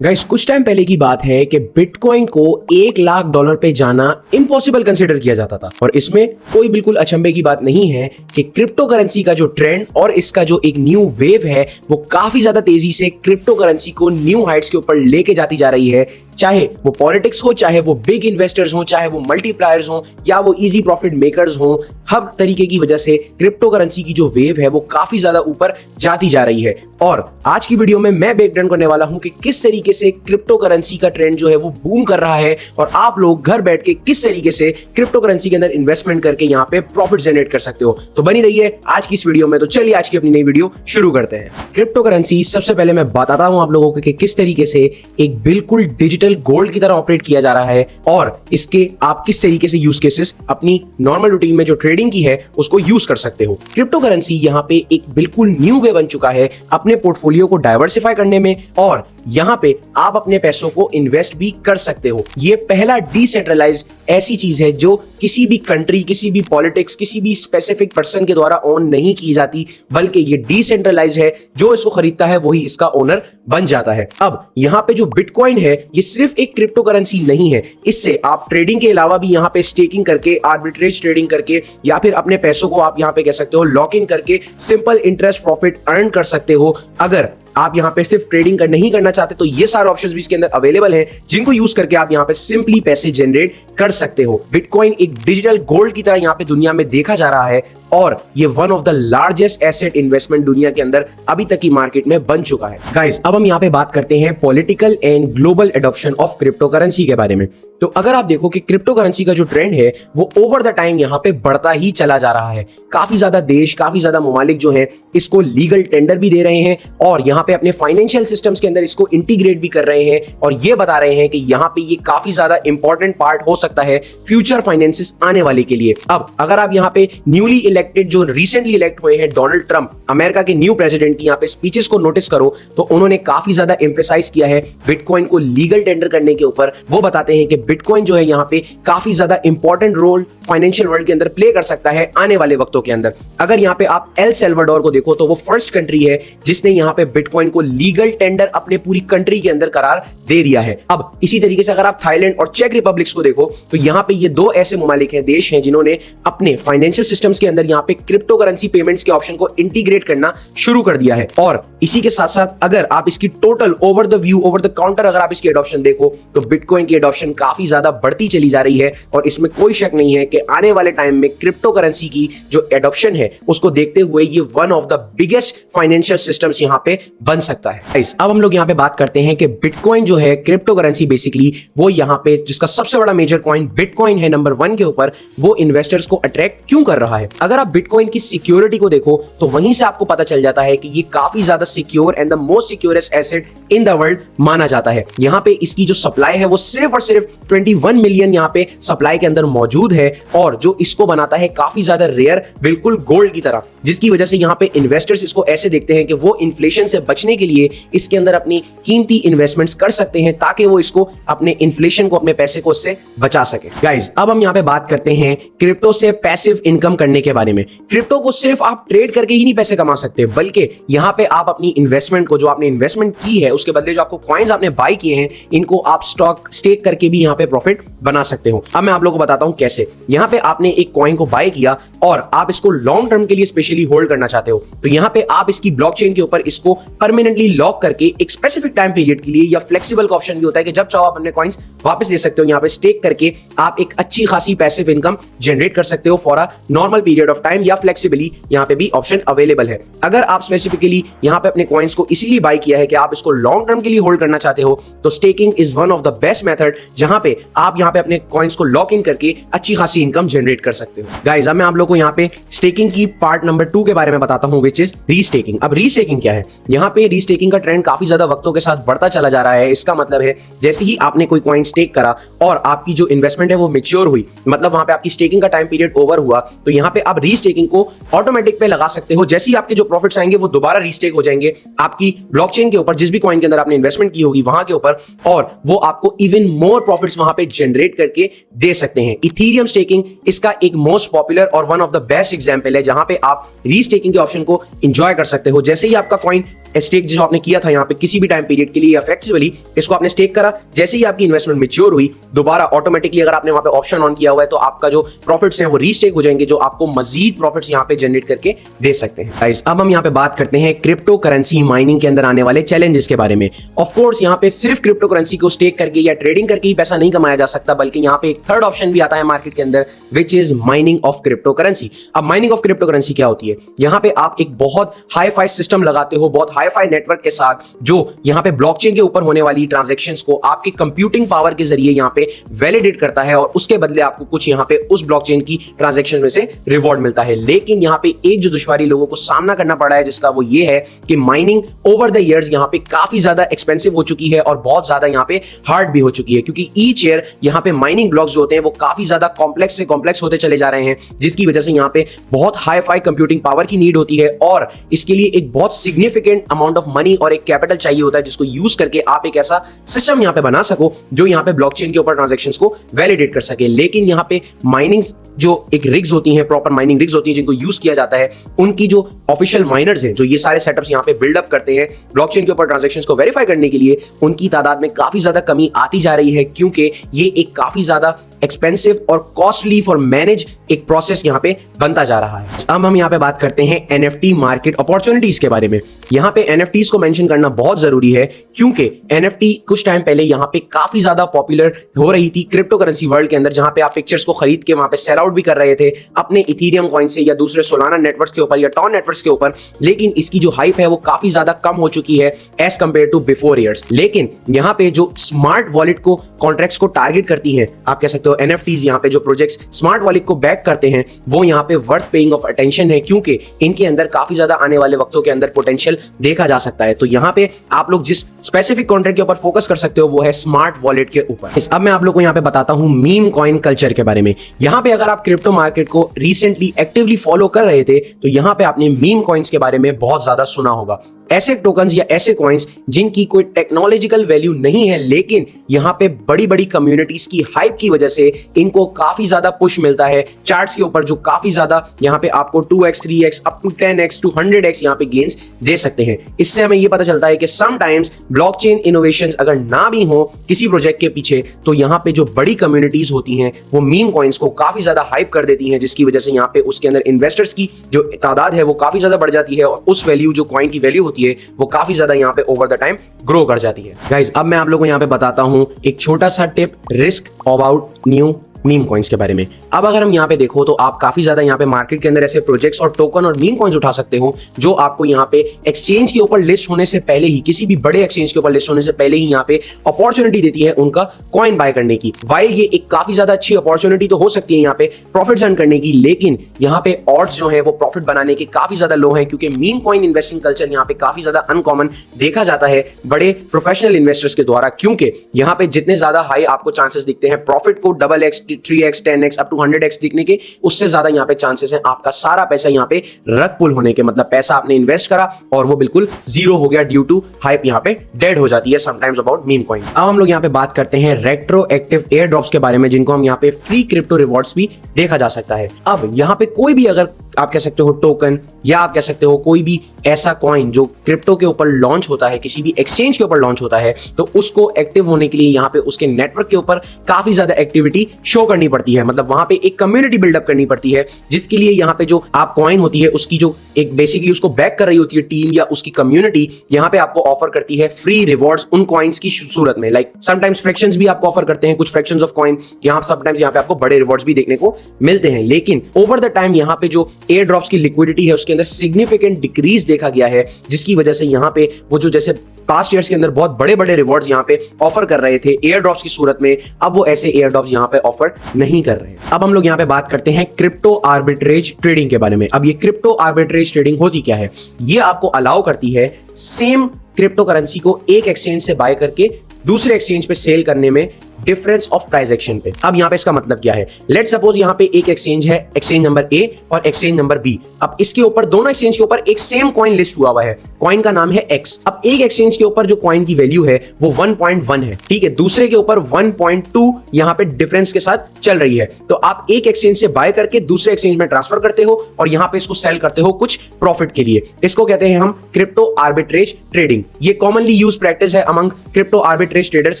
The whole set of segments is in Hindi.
गाइस कुछ टाइम पहले की बात है कि बिटकॉइन को $1 लाख पे जाना इम्पॉसिबल कंसिडर किया जाता था और इसमें कोई बिल्कुल अचंभे की बात नहीं है कि क्रिप्टो करेंसी का जो ट्रेंड और इसका जो एक न्यू वेव है वो काफी ज्यादा तेजी से क्रिप्टो करेंसी को न्यू हाइट्स के ऊपर लेके जाती जा रही है। चाहे वो पॉलिटिक्स हो, चाहे वो बिग इन्वेस्टर्स हो, चाहे वो मल्टीप्लायर्स हो या वो इजी प्रॉफिट मेकर्स हो, हर तरीके की वजह से क्रिप्टो करेंसी की जो वेव है वो काफी ज्यादा ऊपर जाती जा रही है। और आज की वीडियो में मैं ब्रेक डाउन करने वाला हूं कि किस तरीके से क्रिप्टो करेंसी का ट्रेंड जो है वो बूम कर रहा है और आप लोग घर बैठ के किस तरीके से क्रिप्टो करेंसी के अंदर इन्वेस्टमेंट करके यहां पे प्रॉफिट जनरेट कर सकते हो। तो बनी रहिए आज की इस वीडियो में। तो चलिए आज की अपनी नई वीडियो शुरू करते हैं। क्रिप्टो करेंसी सबसे पहले मैं बताता हूं आप लोगों को कि किस तरीके से एक बिल्कुल डिजिटल गोल्ड की तरह ऑपरेट किया जा रहा है और इसके आप किस तरीके से यूज केसेस अपनी नॉर्मल रूटीन में जो ट्रेडिंग की है उसको यूज कर सकते हो। क्रिप्टो करेंसी यहां पे एक बिल्कुल न्यू वे बन चुका है अपने पोर्टफोलियो को डाइवर्सिफाई करने में और यहां पे आप अपने पैसों को इन्वेस्ट भी कर सकते हो। ये पहला डिसेंट्रलाइज्ड ऐसी चीज है जो किसी भी कंट्री, किसी भी पॉलिटिक्स, किसी भी स्पेसिफिक पर्सन के द्वारा ओन नहीं की जाती, बल्कि ये डिसेंट्रलाइज्ड है। जो इसको खरीदता है वही इसका ओनर बन जाता है। अब यहाँ पे जो बिटकॉइन है ये सिर्फ एक क्रिप्टो करेंसी नहीं है। इससे आप ट्रेडिंग के अलावा भी यहाँ पे स्टेकिंग करके, आर्बिट्रेज ट्रेडिंग करके या फिर अपने पैसों को आप यहाँ पे कह सकते हो लॉक इन करके सिंपल इंटरेस्ट प्रॉफिट अर्न कर सकते हो। अगर आप यहाँ पे सिर्फ ट्रेडिंग नहीं करना चाहते तो ये सारे ऑप्शंस भी इसके अंदर अवेलेबल हैं जिनको यूज करके आप यहाँ पे सिंपली पैसे जनरेट कर सकते हो। बिटकॉइन एक डिजिटल गोल्ड की तरह यहाँ पे दुनिया में देखा जा रहा है और ये one of the largest asset investment दुनिया के अंदर अभी तक की मार्केट में बन चुका है। गाइस अब हम यहाँ पे बात करते हैं political and global adoption of crypto currency के बारे में। तो अगर आप देखो कि क्रिप्टो करेंसी का जो ट्रेंड है वो ओवर द टाइम यहाँ पे बढ़ता ही चला जा रहा है। काफी ज्यादा देश, काफी ज्यादा ममालिक जो है इसको लीगल टेंडर भी दे रहे हैं और यहाँ पे अपने फाइनेंशियल सिस्टम्स के अंदर इसको इंटीग्रेट भी कर रहे हैं और ये बता रहे हैं कि यहाँ पे ये काफी ज्यादा इंपॉर्टेंट पार्ट हो सकता है फ्यूचर फाइनेंसिस आने वाले के लिए। अब अगर आप यहाँ पे न्यूली इलेक्टेड, जो रिसेंटली इलेक्ट हुए हैं डोनाल्ड ट्रंप, अमेरिका के न्यू प्रेसिडेंट की यहाँ पे स्पीचेस को नोटिस करो तो उन्होंने काफी ज्यादा एम्फेसाइज किया है बिटकॉइन को लीगल टेंडर करने के ऊपर। वो बताते हैं कि बिटकॉइन जो है यहाँ पे काफी ज्यादा इंपॉर्टेंट रोल फाइनेंशियल वर्ल्ड के अंदर प्ले कर सकता है आने वाले वक्तों के अंदर। अगर यहाँ पे आप एल सल्वाडोर को देखो तो वो फर्स्ट कंट्री है जिसने यहाँ पे बिटकॉइन को लीगल टेंडर अपने पूरी कंट्री के अंदर करार दे दिया है। अब इसी तरीके से अगर आप थाईलैंड और चेक रिपब्लिक्स को देखो तो यहाँ पे ये दो ऐसे ममालिक हैं, देश हैं जिन्होंने अपने फाइनेंशियल सिस्टम्स के अंदर यहाँ पे क्रिप्टो करेंसी पेमेंट्स के ऑप्शन को इंटीग्रेट करना शुरू कर दिया है। और इसी के साथ साथ अगर आप इसकी total over the view, over the counter अगर आप इसकी एडॉप्शन देखो तो बिटकॉइन की एडॉप्शन काफी ज्यादा बढ़ती चली जा रही है और इसमें कोई शक नहीं है कि आने वाले टाइम में क्रिप्टो करेंसी की जो एडॉप्शन है उसको देखते हुए ये one of the biggest financial systems यहाँ पे बन सकता है। अब हम लोग यहाँ पे बात करते हैं कि बिटकॉइन जो है क्रिप्टो करेंसी बेसिकली वो यहाँ पे जिसका सबसे बड़ा मेजर कॉइन बिटकॉइन है नंबर 1 के ऊपर, वो इन्वेस्टर्स को अट्रैक्ट क्यों कर रहा है। अगर आप बिटकॉइन की सिक्योरिटी को देखो तो वहीं से आपको पता चल जाता है कि ये काफी ज्यादा secure and the most securest asset in the world माना जाता है। यहाँ पे इसकी जो सप्लाई है वो सिर्फ और सिर्फ 21 मिलियन यहाँ पे सप्लाई के अंदर मौजूद है और जो इसको बनाता है काफी ज्यादा रेयर, बिल्कुल गोल्ड की तरह, जिसकी वजह से यहाँ पे इन्वेस्टर्स इसको ऐसे देखते हैं कि वो इन्फ्लेशन से बचने के लिए इसके अंदर अपनी कीमती इन्वेस्टमेंट्स कर सकते हैं ताकि वो इसको अपने इन्फ्लेशन को, अपने पैसे को उससे बचा सके। गाइस अब हम यहाँ पे बात करते हैं क्रिप्टो से पैसिव इनकम करने के बारे में। क्रिप्टो को सिर्फ आप ट्रेड करके ही नहीं पैसे कमा सकते, बल्कि यहाँ पे आप अपनी इन्वेस्टमेंट को, जो आपने इन्वेस्टमेंट की है उसके बदले जो आपको कॉइन्स आपने बाय किए हैं, इनको आप स्टॉक स्टेक करके भी यहाँ पे प्रॉफिट बना सकते हो। अब मैं आप लोगों को बताता हूँ कैसे। यहाँ पे आपने एक कॉइन को बाय किया और आप इसको लॉन्ग टर्म के लिए स्पेशली होल्ड करना चाहते हो तो यहाँ पे आप इसकी ब्लॉकचेन के ऊपर इसको परमानेंटली लॉक करके एक स्पेसिफिक टाइम पीरियड के लिए, या फ्लेक्सिबल का ऑप्शन भी होता है कि जब चाहो आप अपने कॉइन्स वापस ले सकते हो, यहाँ पे स्टेक करके आप एक अच्छी खासी पैसिव इनकम जनरेट कर सकते हो for a normal period of time, या फ्लेक्सिबली यहाँ पे भी ऑप्शन अवेलेबल है। अगर आप स्पेसिफिकली यहाँ पे अपने कॉइन्स को इसीलिए बाय किया है कि आप इसको लॉन्ग टर्म के लिए होल्ड करना चाहते हो तो staking is one of the best method जहां पे आप यहाँ पे अपने कॉइन्स को लॉक इन करके अच्छी खासी इनकम जनरेट कर सकते हो। गाइस अब मैं आप लोगों को यहाँ पे स्टेकिंग की पार्ट नंबर 2 के बारे में बताता हूँ, विच इज रीस्टेकिंग। अब रीस्टेकिंग क्या है? यहाँ पे रीस्टेकिंग का ट्रेंड काफी ज्यादा वक्तों के साथ बढ़ता चला जा रहा है। इसका मतलब है जैसे ही आपने कोई कॉइन स्टेक करा और आपकी जो इन्वेस्टमेंट है वो मैच्योर हुई, मतलब वहां पे आपकी स्टेकिंग का टाइम पीरियड ओवर हुआ, तो यहाँ पे आप रीस्टेकिंग को ऑटोमेटिक पे लगा सकते हो। जैसे ही आपके जो प्रॉफिट्स आएंगे वो दोबारा रीस्टेक हो जाएंगे आपकी ब्लॉकचेन के ऊपर, जिस भी कॉइन के अंदर आपने इन्वेस्टमेंट की होगी वहां के ऊपर, और वो आपको इवन मोर प्रॉफिट्स वहां पे जनरेट करके दे सकते हैं। इथेरियम स्टेकिंग इसका एक मोस्ट पॉपुलर और one of the best example है जहां पे आप रीस्टेकिंग के ऑप्शन को एंजॉय कर सकते हो। जैसे ही आपका कॉइन स्टेक जो आपने किया था यहाँ पे किसी भी टाइम पीरियड के लिए या फ्लेक्सिबली इसको आपने स्टेक करा, जैसे ही आपकी इन्वेस्टमेंट मैच्योर हुई दोबारा ऑटोमेटिकली अगर आपने वहां पे ऑप्शन ऑन किया हुआ है तो आपका जो प्रॉफिट्स हैं वो रीस्टेक हो जाएंगे, जो आपको मजीद प्रॉफिट्स यहाँ पे जनरेट करके दे सकते हैं। गाइस अब हम यहाँ पे बात करते हैं क्रिप्टो करेंसी माइनिंग के अंदर आने वाले चैलेंजेस के बारे में। ऑफ कोर्स यहाँ पे सिर्फ क्रिप्टो करेंसी को स्टेक करके या ट्रेडिंग करके ही पैसा नहीं कमाया जा सकता, बल्कि यहाँ पे एक थर्ड ऑप्शन भी आता है मार्केट के अंदर, which is mining of crypto currency. अब माइनिंग ऑफ क्रिप्टो करेंसी क्या होती है? यहाँ पे आप एक बहुत हाई फाई सिस्टम लगाते हो, बहुत हाई फाई नेटवर्क के साथ, जो यहाँ पे ब्लॉकचेन के ऊपर होने वाली ट्रांजैक्शंस को आपकी कंप्यूटिंग पावर के जरिए यहाँ पे वैलिडेट करता है और उसके बदले आपको कुछ यहाँ पे उस ब्लॉकचेन की ट्रांजैक्शन में से रिवॉर्ड मिलता है। लेकिन यहाँ पे एक जो दुश्वारी लोगों को सामना करना पड़ा है जिसका वो ये है कि माइनिंग ओवर द इयर्स यहाँ पे काफी ज्यादा एक्सपेंसिव हो चुकी है और बहुत ज्यादा यहाँ पे हार्ड भी हो चुकी है, क्योंकि ईच ईयर यहाँ पे माइनिंग ब्लॉक्स जो होते हैं वो काफी ज्यादा कॉम्प्लेक्स से कॉम्प्लेक्स होते चले जा रहे हैं, जिसकी वजह से यहाँ पे बहुत हाई फाई कंप्यूटिंग पावर की नीड होती है और इसके लिए एक बहुत सिग्निफिकेंट अमाउंट ऑफ मनी और एक कैपिटल चाहिए होता है, जिसको यूज करके आप एक ऐसा सिस्टम यहाँ पे बना सको जो यहाँ पे ब्लॉकचेन के ऊपर ट्रांजैक्शंस को वैलिडेट कर सके। लेकिन यहाँ पे माइनिंग जो एक रिग्स होती हैं, प्रॉपर माइनिंग रिग्स होती हैं जिनको यूज किया जाता है, उनकी जो ऑफिशियल माइनर्स हैं जो ये सारे सेटअप्स यहाँ पे बिल्डअप करते हैं ब्लॉकचेन के ऊपर ट्रांजैक्शंस को वेरीफाई करने के लिए, उनकी तादाद में काफी ज्यादा कमी आती जा रही है, क्योंकि ये एक काफी ज्यादा एक्सपेंसिव और कॉस्टली फॉर मैनेज एक प्रोसेस यहाँ पे बनता जा रहा है। अब हम यहाँ पे बात करते हैं एनएफटी मार्केट अपॉर्चुनिटीज के बारे में। यहाँ पे एनएफटीज को मेंशन करना बहुत जरूरी है, क्योंकि एनएफटी कुछ टाइम पहले यहाँ पे काफी ज्यादा पॉपुलर हो रही थी क्रिप्टो करेंसी वर्ल्ड के अंदर, जहां पे आप पिक्चर्स को खरीद के वहां पे सेल आउट भी कर रहे थे अपने इथेरियम कॉइन से या दूसरे सोलाना नेटवर्क्स के ऊपर या टॉन नेटवर्क्स के ऊपर। लेकिन इसकी जो हाइप है वो काफी ज्यादा कम हो चुकी है as compare to before years. लेकिन यहाँ पे जो स्मार्ट वॉलेट को कॉन्ट्रैक्ट्स को टारगेट करती हैं, आप कह सकते हो एनएफटीज, यहाँ पे जो प्रोजेक्ट्स स्मार्ट वॉलेट को बैक करते हैं वो यहाँ पे वर्थ पेइंग ऑफ अटेंशन है, क्योंकि इनके अंदर काफी ज्यादा आने वाले वक्तों के अंदर पोटेंशियल देखा जा सकता है। तो यहाँ पे आप लोग जिस स्पेसिफिक कॉन्ट्रैक्ट के ऊपर फोकस कर सकते हो वो है स्मार्ट वॉलेट के ऊपर। अब मैं आप लोग को यहाँ पे बताता हूँ मीम कॉइन कल्चर के बारे में। यहाँ पे अगर आप क्रिप्टो मार्केट को रिसेंटली एक्टिवली फॉलो कर रहे थे तो यहाँ पे आपने मीम कॉइन्स के बारे में बहुत ज्यादा सुना होगा। ऐसे टोकन्स या ऐसे कॉइन्स जिनकी कोई टेक्नोलॉजिकल वैल्यू नहीं है, लेकिन यहाँ पे बड़ी बड़ी कम्युनिटीज की हाइप की वजह से इनको काफी ज्यादा पुश मिलता है चार्ट्स के ऊपर, जो काफी ज्यादा यहाँ पे आपको 2x 3x up to 10x to 100x यहाँ पे गेन्स दे सकते हैं। इससे हमें ये पता चलता है कि समटाइम्स ब्लॉकचेन इनोवेशंस अगर ना भी हो किसी प्रोजेक्ट के पीछे, तो यहाँ पे जो बड़ी कम्युनिटीज होती हैं वो मीम कॉइन्स को काफी ज्यादा हाइप कर देती हैं, जिसकी वजह से यहाँ पे उसके अंदर इन्वेस्टर्स की जो तादाद है वो काफी ज्यादा बढ़ जाती है और उस वैल्यू जो कॉइन की वैल्यू होती है वो काफी ज्यादा यहाँ पे ओवर द टाइम ग्रो कर जाती है। गाइस अब मैं आप लोगों को यहाँ पे बताता हूँ एक छोटा सा tip risk about new meme coins के बारे में। अब अगर हम यहाँ पे देखो तो आप काफी ज्यादा यहाँ पे मार्केट के अंदर ऐसे प्रोजेक्ट्स और टोकन और मीम कॉइन्स उठा सकते हो जो आपको यहाँ पे एक्सचेंज के ऊपर लिस्ट होने से पहले ही, किसी भी बड़े एक्सचेंज के ऊपर लिस्ट होने से पहले ही यहाँ पे अपॉर्चुनिटी देती है उनका कॉइन बाय करने की। वाइल ये एक काफी ज्यादा अच्छी अपॉर्चुनिटी तो हो सकती है यहाँ पे प्रॉफिट अर्न करने की, लेकिन यहाँ पे ऑड्स जो है वो प्रॉफिट बनाने के काफी ज्यादा लो है, क्योंकि मीम कॉइन इन्वेस्टिंग कल्चर यहाँ पे काफी ज्यादा अनकॉमन देखा जाता है बड़े प्रोफेशनल इन्वेस्टर्स के द्वारा, क्योंकि यहाँ पे जितने ज्यादा हाई आपको चांसेस दिखते हैं प्रॉफिट को double x 3x 10x up to 100x दिखने के, उससे ज्यादा यहाँ पे चांसेस हैं आपका सारा पैसा यहाँ पे रग पुल होने के, मतलब पैसा आपने इन्वेस्ट करा और वो बिल्कुल जीरो हो गया ड्यू टू हाइप यहाँ पे डेड हो जाती है समटाइम्स अबाउट मीम कॉइन। अब हम लोग यहाँ पे बात करते हैं रेट्रोएक्टिव एयर ड्रॉप्स के बारे में, जिनको हम यहाँ पे फ्री क्रिप्टो रिवॉर्ड्स भी देखा जा सकता है। अब यहाँ पे कोई भी अगर आप कह सकते हो टोकन या आप कह सकते हो कोई भी ऐसा कॉइन जो क्रिप्टो के ऊपर लॉन्च होता है, किसी भी एक्सचेंज के ऊपर लॉन्च होता है, तो उसको एक्टिव होने के लिए यहाँ पे उसके नेटवर्क के ऊपर काफी ज्यादा एक्टिविटी शो करनी पड़ती है, मतलब वहां पे एक कम्युनिटी बिल्डअप करनी पड़ती है, जिसके लिए यहाँ पे जो आप कॉइन होती है उसकी जो एक बेसिकली उसको बैक कर रही होती है टीम या उसकी कम्युनिटी, यहाँ पे आपको ऑफर करती है फ्री रिवॉर्ड्स उन कॉइन्स की सूरत में। लाइक समटाइम्स फ्रैक्शंस भी आपको ऑफर करते हैं, कुछ फ्रैक्शंस ऑफ कॉइन, यहाँ समटाइम्स यहाँ पे आपको बड़े रिवॉर्ड्स भी देखने को मिलते हैं। लेकिन ओवर द टाइम यहाँ पे जो एयर ड्रॉप्स की लिक्विडिटी है उसके अंदर सिग्निफिकेंट डिक्रीज देखा गया है, जिसकी वजह से यहाँ पे वो जो जैसे पास्ट ईयर्स के अंदर बहुत बड़े बड़े रिवॉर्ड्स यहाँ पे ऑफर कर रहे थे एयर ड्रॉप्स की सूरत में, अब वो ऐसे एयर ड्रॉप्स यहाँ पे ऑफर नहीं कर रहे हैं। अब हम लोग यहाँ पे बात करते हैं क्रिप्टो आर्बिट्रेज ट्रेडिंग के बारे में। अब ये क्रिप्टो आर्बिट्रेज ट्रेडिंग होती क्या है? ये आपको अलाउ करती है सेम क्रिप्टो करेंसी को एक एक्सचेंज से बाय करके दूसरे एक्सचेंज पे सेल करने में डिफरेंस ऑफ प्राइस एक्शन पे। अब यहाँ पे इसका मतलब क्या है, लेट सपोज यहाँ पे एक एक्सचेंज है, एक्सचेंज नंबर ए और एक्सचेंज नंबर बी। अब इसके ऊपर, दोनों एक्सचेंज के ऊपर एक सेम कॉइन लिस्ट हुआ है, कॉइन का नाम है एक्स। अब एक एक्सचेंज के ऊपर जो कॉइन की वैल्यू है वो 1.1 है, ठीक है, दूसरे के ऊपर 1.2 यहाँ पे डिफरेंस के साथ चल रही है। तो आप एक एक्सचेंज से बाय करके दूसरे एक्सचेंज में ट्रांसफर करते हो और यहाँ पे इसको सेल करते हो कुछ प्रॉफिट के लिए। इसको कहते हैं हम क्रिप्टो आर्बिट्रेज ट्रेडिंग। ये कॉमनली यूज प्रैक्टिस है अमंग क्रिप्टो आर्बिट्रेज ट्रेडर्स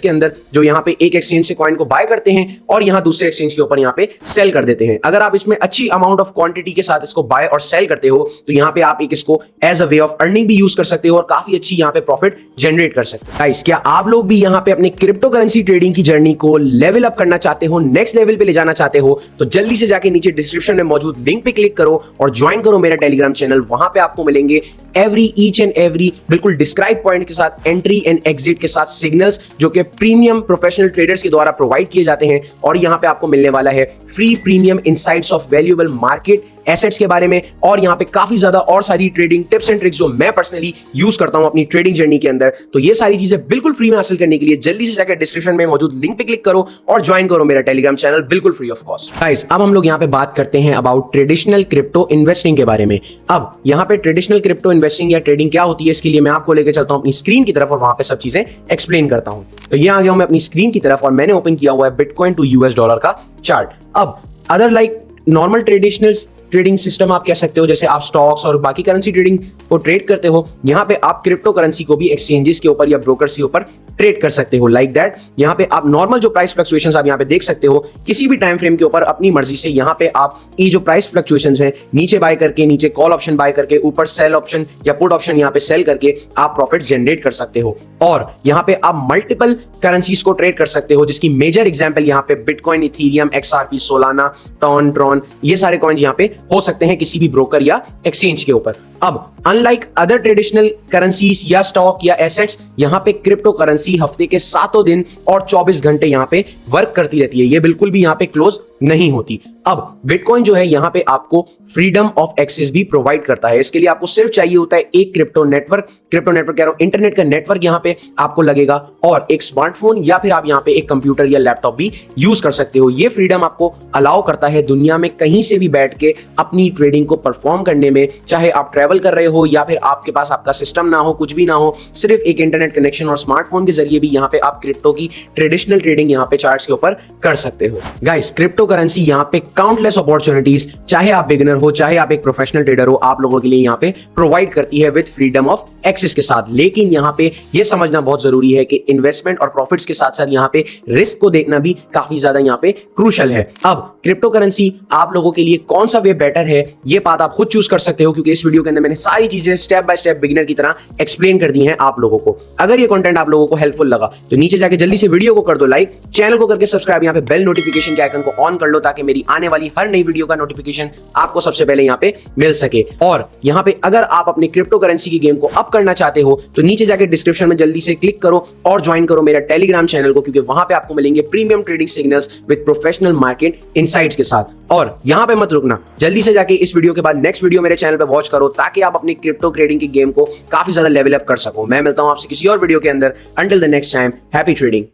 के अंदर, जो यहाँ पे एक एक्सचेंज से कॉइन को बाय करते हैं और यहाँ दूसरे एक्सचेंज के ऊपर यहाँ पे सेल कर देते हैं। अगर आप इसमें अच्छी अमाउंट ऑफ क्वांटिटी के साथ इसको बाय और सेल करते हो तो यहाँ पे आप एक इसको as a way of earning भी यूज कर सकते हो और काफी अच्छी यहाँ पे प्रॉफिट जनरेट कर सकते हो। गाइस, क्या आप लोग भी यहाँ पे अपने क्रिप्टो करेंसी ट्रेडिंग की जर्नी को लेवल अप करना चाहते हो, नेक्स्ट लेवल पे ले जाना चाहते हो, तो जल्दी से जाके नीचे डिस्क्रिप्शन में मौजूद लिंक पे क्लिक करो और ज्वाइन करो मेरा टेलीग्राम चैनल। वहां पे आपको मिलेंगे ईच एंड एवरी बिल्कुल डिस्क्राइब पॉइंट के साथ, एंट्री एंड एग्जिट के साथ सिग्नल्स जो कि प्रीमियम प्रोफेशनल ट्रेडर्स के द्वारा प्रोवाइड किए जाते हैं। और यहाँ पे आपको मिलने वाला है free premium insights of valuable market assets के बारे में, और यहाँ पे काफी ज्यादा और सारी ट्रेडिंग टिप्स एंड ट्रिक्स जो मैं पर्सनली यूज करता हूं अपनी ट्रेडिंग जर्नी के अंदर। तो ये सारी चीजें बिल्कुल फ्री में हासिल करने के लिए जल्दी से जाकर डिस्क्रिप्शन में मौजूद लिंक पे क्लिक करो और ज्वाइन करो मेरा टेलीग्राम चैनल बिल्कुल फ्री ऑफ कॉस्ट। गाइस, अब हम लोग यहाँ पे बात करते हैं अबाउट ट्रेडिशनल क्रिप्टो इन्वेस्टिंग के बारे में। अब यहाँ पे ट्रेडिशनल क्रिप्टो इन्वेस्टिंग या ट्रेडिंग क्या होती है, इसके लिए मैं आपको लेकर चलता हूं अपनी स्क्रीन की तरफ और वहां पे सब चीजें एक्सप्लेन करता हूं। तो ये आ गया हूं मैं अपनी स्क्रीन की तरफ और मैंने ओपन किया हुआ है बिटकॉइन टू यूएस डॉलर का चार्ट। अब other like normal traditional trading system आप कह सकते हो, जैसे आप स्टॉक्स और बाकी करेंसी ट्रेडिंग को ट्रेड करते हो, यहाँ पे आप क्रिप्टो करेंसी को भी एक्सचेंजेस के ऊपर या ब्रोकर्स के ऊपर ट्रेड कर सकते हो। लाइक दैट, यहाँ पे आप नॉर्मल जो प्राइस फ्लक्चुएशंस आप यहाँ पे देख सकते हो, किसी भी टाइम फ्रेम के ऊपर अपनी मर्जी से यहाँ पे आप ये जो प्राइस फ्लक्चुएशंस हैं, नीचे बाय करके, नीचे कॉल ऑप्शन बाय करके, ऊपर सेल ऑप्शन या पुट ऑप्शन यहाँ पे सेल करके आप प्रॉफिट जनरेट कर सकते हो। और यहाँ पे आप मल्टीपल करेंसीज को ट्रेड कर सकते हो, जिसकी मेजर एग्जांपल यहाँ पे bitcoin, Ethereum, XRP, Solana, Tron, ये सारे कॉइन्स यहाँ पे हो सकते हैं किसी भी ब्रोकर या एक्सचेंज के ऊपर। अब अनलाइक अदर ट्रेडिशनल करेंसीज या स्टॉक या एसेट्स, यहाँ पे क्रिप्टो करेंसी हफ्ते के 7 दिन और 24 घंटे यहाँ पे वर्क करती रहती है, ये बिल्कुल भी यहाँ पे क्लोज नहीं होती। अब बिटकॉइन जो है यहाँ पे आपको फ्रीडम ऑफ एक्सेस भी प्रोवाइड करता है। इसके लिए आपको सिर्फ चाहिए होता है एक क्रिप्टो नेटवर्क कह रहा हूं, इंटरनेट का नेटवर्क यहाँ पे आपको लगेगा और एक स्मार्टफोन या फिर आप यहाँ पे एक कंप्यूटर या लैपटॉप भी यूज कर सकते हो। ये फ्रीडम आपको अलाउ करता है दुनिया में कहीं से भी बैठ के अपनी ट्रेडिंग को परफॉर्म करने में, चाहे आप ट्रैवल कर रहे हो या फिर आपके पास आपका सिस्टम ना हो, कुछ भी ना हो, सिर्फ एक इंटरनेट कनेक्शन और स्मार्टफोन के जरिए भी यहाँ पे आप क्रिप्टो की ट्रेडिशनल ट्रेडिंग यहाँ पे चार्ट्स के ऊपर कर सकते हो। गाइस, क्रिप्टो करेंसी यहाँ पे काउंटलेस अपॉर्चुनिटीज, चाहे आप बिगिनर हो चाहे आप एक प्रोफेशनल ट्रेडर हो, आप लोगों के लिए यहाँ पे प्रोवाइड करती है विद फ्रीडम ऑफ एक्सेस के साथ। लेकिन यहाँ पे ये समझना बहुत जरूरी है कि इन्वेस्टमेंट और प्रॉफिट्स के साथ साथ यहाँ पे रिस्क को देखना भी काफी ज्यादा यहाँ पे क्रूशल है। अब क्रिप्टो करेंसी आप लोगों के लिए कौन सा वे बेटर है, ये बात आप खुद चूज कर सकते हो, क्योंकि इस वीडियो के अंदर मैंने सारी चीजें स्टेप बाय स्टेप बिगिनर की तरह एक्सप्लेन कर दी हैं आप लोगों को। अगर ये कंटेंट आप लोगों को हेल्पफुल लगा तो नीचे जाके जल्दी से वीडियो को कर दो लाइक, चैनल को करके सब्सक्राइब, यहाँ पे बेल नोटिफिकेशन के आइकन को ऑन कर लो ताकि मेरी आने वाली हर नई वीडियो का नोटिफिकेशन आपको सबसे पहले यहाँ पे मिल सके। और यहाँ पे अगर आप अपने क्रिप्टो करेंसी की गेम को अप करना चाहते हो तो नीचे जाके डिस्क्रिप्शन में जल्दी से क्लिक करो और ज्वाइन करो मेरा टेलीग्राम चैनल को, क्योंकि वहां पे आपको मिलेंगे premium trading signals with professional market insights के साथ। और यहाँ पे मत रुकना, जल्दी से जाके इस वीडियो के बाद नेक्स्ट वीडियो मेरे चैनल पे वॉच करो ताकि आप अपनी क्रिप्टो ट्रेडिंग की गेम को काफी ज्यादा लेवल अप कर सको। मैं मिलता हूं आपसे किसी और वीडियो के अंदर। Until the next time, happy trading.